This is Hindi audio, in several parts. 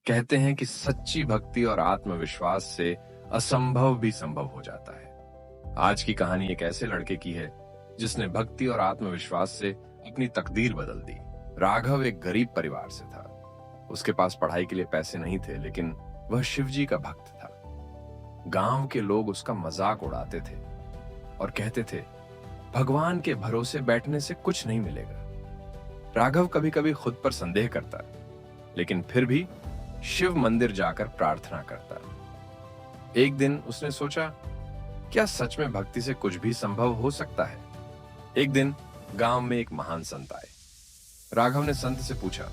कहते हैं कि सच्ची भक्ति और आत्मविश्वास से असंभव भी संभव हो जाता है। आज की कहानी एक ऐसे लड़के की है जिसने भक्ति और आत्मविश्वास से अपनी तकदीर बदल दी। राघव एक गरीब परिवार से था। उसके पास पढ़ाई के लिए पैसे नहीं थे, लेकिन वह शिवजी का भक्त था। गांव के लोग उसका मजाक उड़ाते थे और कहते थे, भगवान के भरोसे बैठने से कुछ नहीं मिलेगा। राघव कभी कभी खुद पर संदेह करता, लेकिन फिर भी शिव मंदिर जाकर प्रार्थना करता। एक दिन उसने सोचा, क्या सच में भक्ति से कुछ भी संभव हो सकता है? एक दिन गांव में एक महान संत आए। राघव ने संत से पूछा,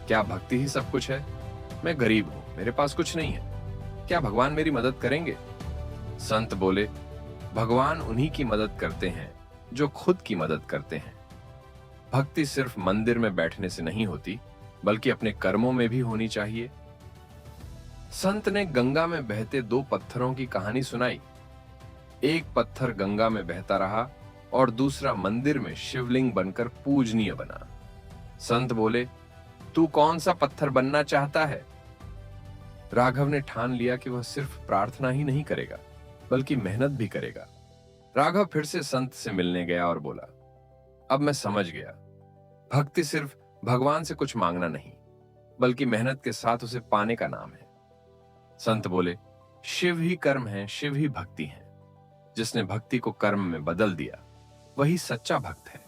क्या भक्ति ही सब कुछ है? मैं गरीब हूं, मेरे पास कुछ नहीं है, क्या भगवान मेरी मदद करेंगे? संत बोले, भगवान उन्हीं की मदद करते हैं जो खुद की मदद करते हैं। भक्ति सिर्फ मंदिर में बैठने से नहीं होती, बल्कि अपने कर्मों में भी होनी चाहिए। संत ने गंगा में बहते दो पत्थरों की कहानी सुनाई। एक पत्थर गंगा में बहता रहा और दूसरा मंदिर में शिवलिंग बनकर पूजनीय बना। संत बोले, तू कौन सा पत्थर बनना चाहता है? राघव ने ठान लिया कि वह सिर्फ प्रार्थना ही नहीं करेगा, बल्कि मेहनत भी करेगा। राघव फिर से संत से मिलने गया और बोला, अब मैं समझ गया, भक्ति सिर्फ भगवान से कुछ मांगना नहीं, बल्कि मेहनत के साथ उसे पाने का नाम है। संत बोले, शिव ही कर्म है, शिव ही भक्ति है। जिसने भक्ति को कर्म में बदल दिया, वही सच्चा भक्त है।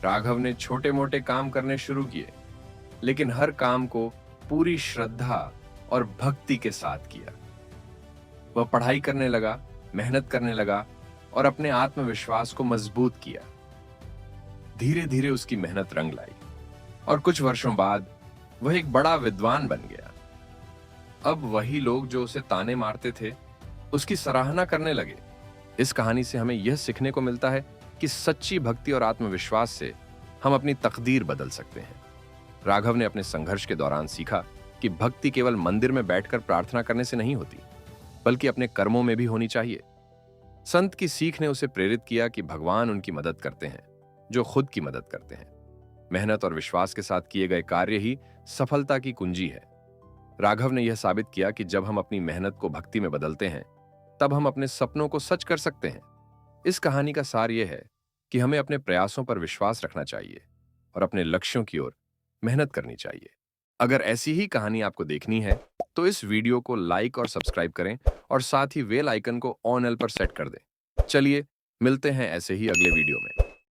राघव ने छोटे मोटे काम करने शुरू किए, लेकिन हर काम को पूरी श्रद्धा और भक्ति के साथ किया। वह पढ़ाई करने लगा, मेहनत करने लगा और अपने आत्मविश्वास को मजबूत किया। धीरे धीरे उसकी मेहनत रंग लाई और कुछ वर्षों बाद वह एक बड़ा विद्वान बन गया। अब वही लोग जो उसे ताने मारते थे, उसकी सराहना करने लगे। इस कहानी से हमें यह सीखने को मिलता है कि सच्ची भक्ति और आत्मविश्वास से हम अपनी तकदीर बदल सकते हैं। राघव ने अपने संघर्ष के दौरान सीखा कि भक्ति केवल मंदिर में बैठकर प्रार्थना करने से नहीं होती, बल्कि अपने कर्मों में भी होनी चाहिए। संत की सीख ने उसे प्रेरित किया कि भगवान उनकी मदद करते हैं जो खुद की मदद करते हैं। मेहनत और विश्वास के साथ किए गए कार्य ही सफलता की कुंजी है। राघव ने यह साबित किया कि जब हम अपनी मेहनत को भक्ति में बदलते हैं, तब हम अपने सपनों को सच कर सकते हैं। इस कहानी का सार यह है कि हमें अपने प्रयासों पर विश्वास रखना चाहिए और अपने लक्ष्यों की ओर मेहनत करनी चाहिए। अगर ऐसी ही कहानी आपको देखनी है, तो इस वीडियो को लाइक और सब्सक्राइब करें और साथ ही बेल आइकन को ऑन ऑल पर सेट कर दें। चलिए मिलते हैं ऐसे ही अगले वीडियो में।